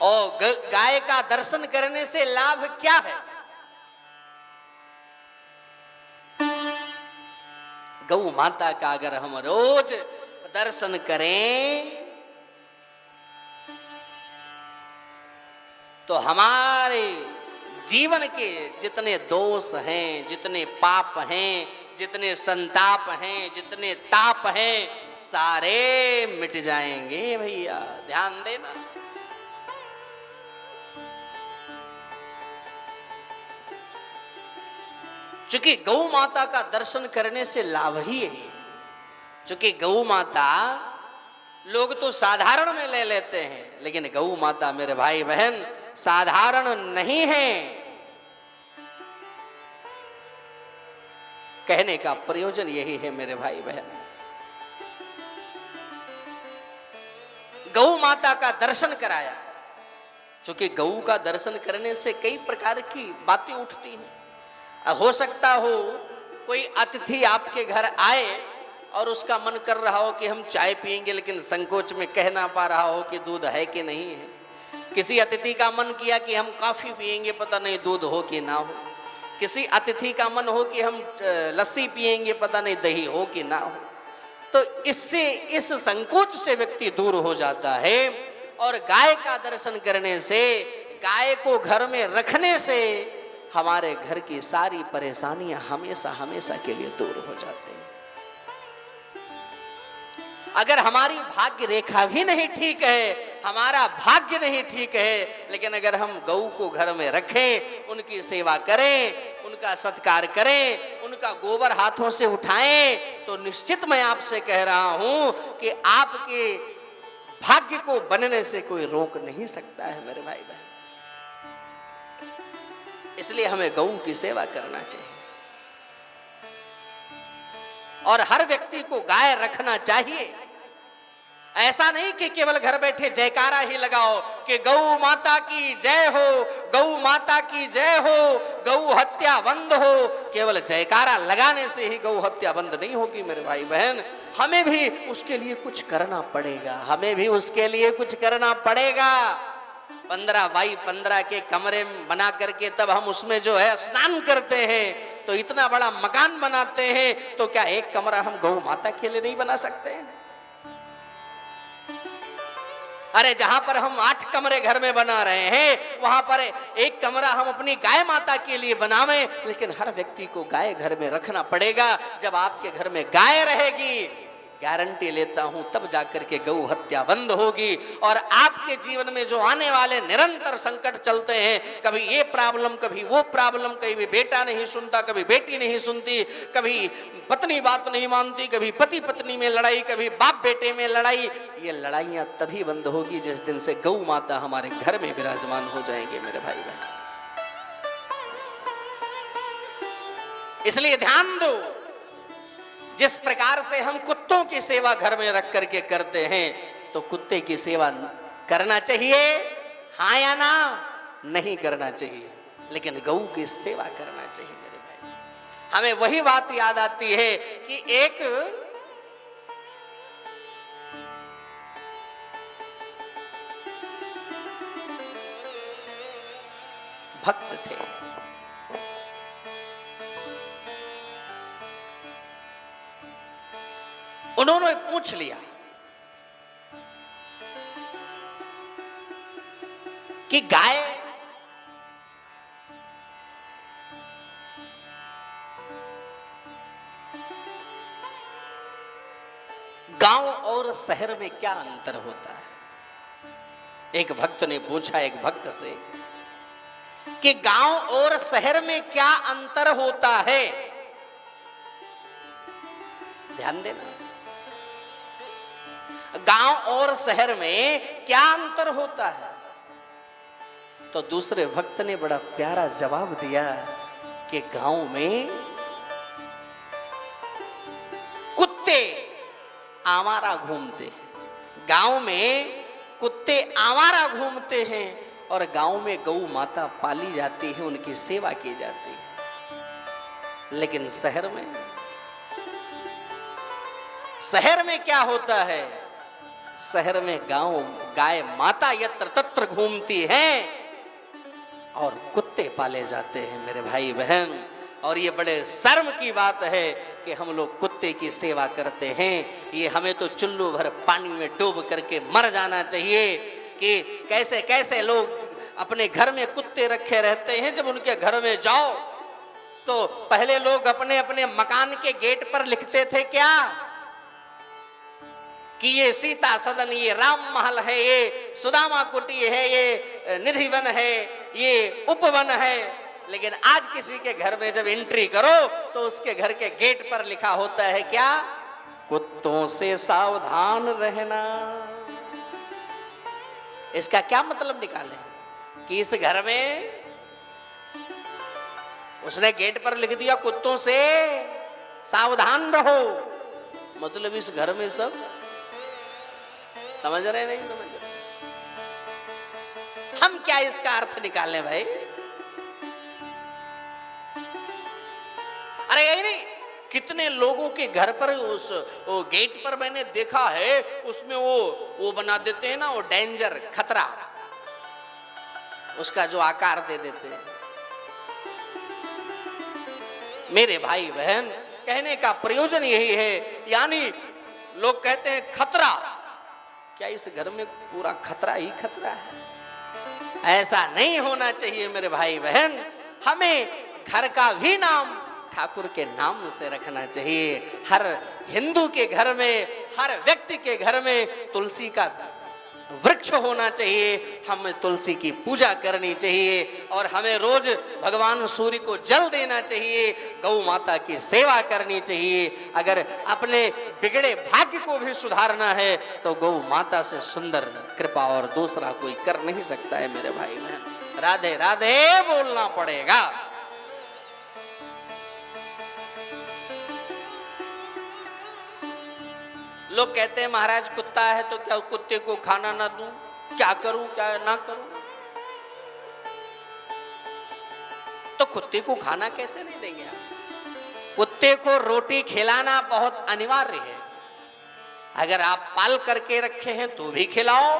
और गाय का दर्शन करने से लाभ क्या है? गौ माता का अगर हम रोज दर्शन करें तो हमारे जीवन के जितने दोष हैं, जितने पाप हैं, जितने संताप हैं, जितने ताप हैं, सारे मिट जाएंगे। भैया ध्यान देना। चूंकि गौ माता का दर्शन करने से लाभ ही है। चूंकि गौ माता लोग तो साधारण में ले लेते हैं, लेकिन गौ माता मेरे भाई बहन साधारण नहीं है। कहने का प्रयोजन यही है मेरे भाई बहन। गौ माता का दर्शन कराया, क्योंकि गौ का दर्शन करने से कई प्रकार की बातें उठती हैं। हो सकता हो कोई अतिथि आपके घर आए और उसका मन कर रहा हो कि हम चाय पिएंगे, लेकिन संकोच में कह ना पा रहा हो कि दूध है कि नहीं है। किसी अतिथि का मन किया कि हम कॉफी पिएंगे, पता नहीं दूध हो कि ना हो। किसी अतिथि का मन हो कि हम लस्सी पिएंगे, पता नहीं दही हो कि ना हो। तो इससे, इस संकोच से व्यक्ति दूर हो जाता है। और गाय का दर्शन करने से, गाय को घर में रखने से हमारे घर की सारी परेशानियां हमेशा हमेशा के लिए दूर हो जाते हैं। अगर हमारी भाग्य रेखा भी नहीं ठीक है, हमारा भाग्य नहीं ठीक है, लेकिन अगर हम गौ को घर में रखें, उनकी सेवा करें, उनका सत्कार करें, उनका गोबर हाथों से उठाएं, तो निश्चित मैं आपसे कह रहा हूं कि आपके भाग्य को बनने से कोई रोक नहीं सकता है मेरे भाई बहन। इसलिए हमें गौ की सेवा करना चाहिए और हर व्यक्ति को गाय रखना चाहिए। ऐसा नहीं कि केवल घर बैठे जयकारा ही लगाओ कि गौ माता की जय हो, गौ माता की जय हो, गौ हत्या बंद हो। केवल जयकारा लगाने से ही गौ हत्या बंद नहीं होगी मेरे भाई बहन। हमें भी उसके लिए कुछ करना पड़ेगा, हमें भी उसके लिए कुछ करना पड़ेगा। 15x15 के कमरे बना करके तब हम उसमें जो है स्नान करते हैं, तो इतना बड़ा मकान बनाते हैं, तो क्या एक कमरा हम गौ माता के लिए नहीं बना सकते हैं? अरे जहां पर हम 8 कमरे घर में बना रहे हैं, वहां पर एक कमरा हम अपनी गाय माता के लिए बनावें। लेकिन हर व्यक्ति को गाय घर में रखना पड़ेगा। जब आपके घर में गाय रहेगी, गारंटी लेता हूं, तब जाकर के गौ हत्या बंद होगी। और आपके जीवन में जो आने वाले निरंतर संकट चलते हैं, कभी ये प्रॉब्लम, कभी वो प्रॉब्लम, कभी बेटा नहीं सुनता, कभी बेटी नहीं सुनती, कभी पत्नी बात नहीं मानती, कभी पति पत्नी में लड़ाई, कभी बाप बेटे में लड़ाई, ये लड़ाइयां तभी बंद होगी जिस दिन से गौ माता हमारे घर में विराजमान हो जाएंगे मेरे भाई बहन। इसलिए ध्यान दो, जिस प्रकार से हम कुत्तों की सेवा घर में रख करके करते हैं, तो कुत्ते की सेवा करना चाहिए, हाँ या ना? नहीं करना चाहिए, लेकिन गौ की सेवा करना चाहिए मेरे भाई। हमें वही बात याद आती है कि एक भक्त थे, उन्होंने पूछ लिया कि गाय गांव और शहर में क्या अंतर होता है। एक भक्त ने पूछा एक भक्त से कि गांव और शहर में क्या अंतर होता है। ध्यान देना, गांव और शहर में क्या अंतर होता है। तो दूसरे भक्त ने बड़ा प्यारा जवाब दिया कि गांव में कुत्ते आवारा घूमते, गांव में कुत्ते आवारा घूमते हैं, और गांव में गौ माता पाली जाती है, उनकी सेवा की जाती है। लेकिन शहर में क्या होता है शहर में गांव गाय माता यत्र तत्र घूमती हैं और कुत्ते पाले जाते हैं मेरे भाई बहन। और ये बड़े शर्म की बात है कि हम लोग कुत्ते की सेवा करते हैं। ये हमें तो चुल्लू भर पानी में डूब करके मर जाना चाहिए कि कैसे कैसे लोग अपने घर में कुत्ते रखे रहते हैं। जब उनके घर में जाओ तो पहले लोग अपने अपने मकान के गेट पर लिखते थे क्या कि ये सीता सदन, ये राम महल है, ये सुदामा कुटी है, ये निधि वन है, ये उपवन है। लेकिन आज किसी के घर में जब एंट्री करो तो उसके घर के गेट पर लिखा होता है क्या, कुत्तों से सावधान रहना। इसका क्या मतलब निकाले कि इस घर में उसने गेट पर लिख दिया कुत्तों से सावधान रहो, मतलब इस घर में सब समझ रहे नहीं समझ रहे। हम क्या इसका अर्थ निकालें भाई? अरे यही नहीं, कितने लोगों के घर पर उस वो गेट पर मैंने देखा है उसमें वो बना देते हैं ना, वो डेंजर खतरा, उसका जो आकार दे देते हैं। मेरे भाई बहन, कहने का प्रयोजन यही है, यानी लोग कहते हैं खतरा, क्या इस घर में पूरा खतरा ही खतरा है? ऐसा नहीं होना चाहिए मेरे भाई बहन। हमें घर का भी नाम ठाकुर के नाम से रखना चाहिए। हर हिंदू के घर में, हर व्यक्ति के घर में तुलसी का वृक्ष होना चाहिए। हमें तुलसी की पूजा करनी चाहिए और हमें रोज भगवान सूर्य को जल देना चाहिए, गौ माता की सेवा करनी चाहिए। अगर अपने बिगड़े भाग्य को भी सुधारना है तो गौ माता से सुंदर कृपा और दूसरा कोई कर नहीं सकता है मेरे भाई बहन। राधे राधे बोलना पड़ेगा। लोग कहते हैं महाराज कुत्ता है तो क्या कुत्ते को खाना ना दूं, क्या करूं क्या ना करूं? तो कुत्ते को खाना कैसे नहीं देंगे आप? कुत्ते को रोटी खिलाना बहुत अनिवार्य है। अगर आप पाल करके रखे हैं तो भी खिलाओ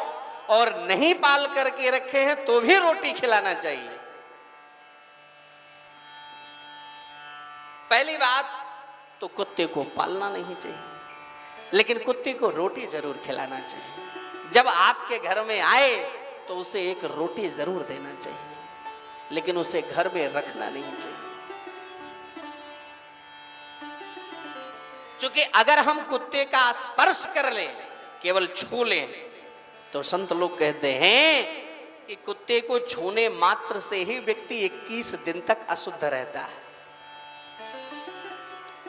और नहीं पाल करके रखे हैं तो भी रोटी खिलाना चाहिए। पहली बात तो कुत्ते को पालना नहीं चाहिए, लेकिन कुत्ते को रोटी जरूर खिलाना चाहिए। जब आपके घर में आए तो उसे एक रोटी जरूर देना चाहिए, लेकिन उसे घर में रखना नहीं चाहिए। क्योंकि अगर हम कुत्ते का स्पर्श कर लें, केवल छू लें, तो संत लोग कहते हैं कि कुत्ते को छूने मात्र से ही व्यक्ति 21 दिन तक अशुद्ध रहता है।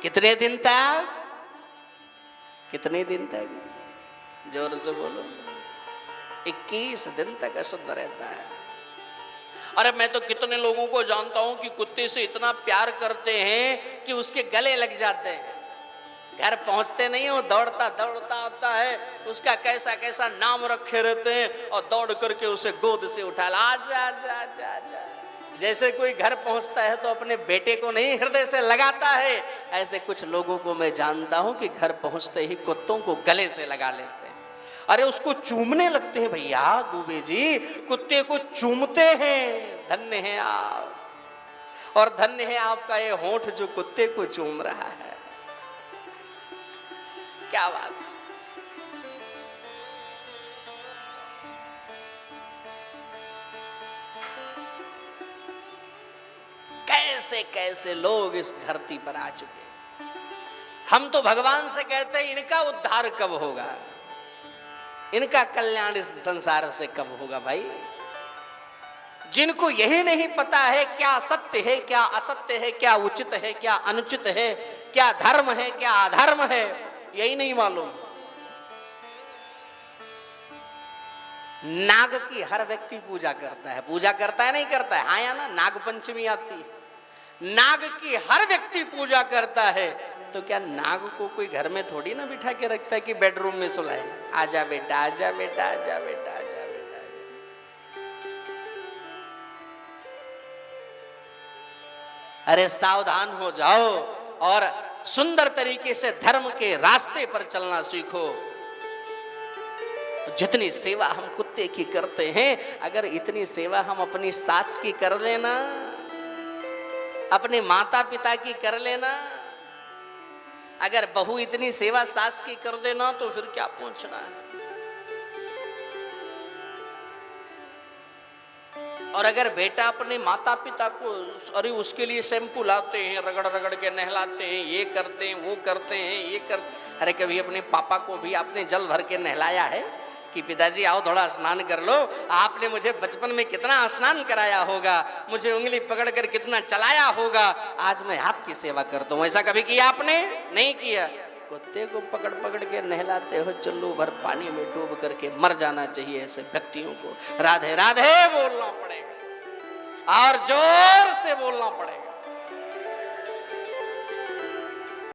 कितने दिन तक? कितने दिन तक? जोर से बोलो। 21 दिन तक अशुद्ध रहता है। अरे मैं तो कितने लोगों को जानता हूं कि कुत्ते से इतना प्यार करते हैं कि उसके गले लग जाते हैं, घर पहुंचते नहीं, वो दौड़ता दौड़ता आता है, उसका कैसा कैसा नाम रखे रहते हैं और दौड़ करके उसे गोद से उठा ला, आजा आजा आजा आजा। जैसे कोई घर पहुंचता है तो अपने बेटे को नहीं हृदय से लगाता है, ऐसे कुछ लोगों को मैं जानता हूं कि घर पहुंचते ही कुत्तों को गले से लगा लेते हैं। अरे उसको चूमने लगते हैं। भैया दुबे जी, कुत्ते को चूमते हैं। धन्य है आप, और धन्य है आपका ये होंठ जो कुत्ते को चूम रहा है। क्या बात। कैसे कैसे लोग इस धरती पर आ चुके। हम तो भगवान से कहते हैं इनका उद्धार कब होगा, इनका कल्याण इस संसार से कब होगा। भाई जिनको यही नहीं पता है क्या सत्य है क्या असत्य है, क्या उचित है क्या अनुचित है, क्या धर्म है क्या अधर्म है, यही नहीं मालूम। नाग की हर व्यक्ति पूजा करता है। पूजा करता है नहीं करता है? हाँ या ना? नाग पंचमी आती है, नाग की हर व्यक्ति पूजा करता है। तो क्या नाग को कोई घर में थोड़ी ना बिठा के रखता है कि बेडरूम में सुलाए, आजा बेटा आजा बेटा आजा बेटा आजा बेटा। अरे सावधान हो जाओ और सुंदर तरीके से धर्म के रास्ते पर चलना सीखो। जितनी सेवा हम कुत्ते की करते हैं, अगर इतनी सेवा हम अपनी सास की कर लेना, अपने माता पिता की कर लेना, अगर बहू इतनी सेवा सास की कर देना, तो फिर क्या पूछना है। और अगर बेटा अपने माता पिता को, अरे उसके लिए शैम्पू लाते हैं, रगड़ रगड़ के नहलाते हैं, ये करते हैं, वो करते हैं, ये करते, अरे कभी अपने पापा को भी आपने जल भर के नहलाया है कि पिताजी आओ थोड़ा स्नान कर लो? आपने मुझे बचपन में कितना स्नान कराया होगा, मुझे उंगली पकड़कर कितना चलाया होगा, आज मैं आपकी सेवा करता हूं। ऐसा कभी किया आपने? नहीं किया। कुत्ते को पकड़ पकड़ के नहलाते हो, चुल्लू भर पानी में डूब करके मर जाना चाहिए ऐसे व्यक्तियों को। राधे राधे बोलना पड़ेगा और जोर से बोलना पड़ेगा।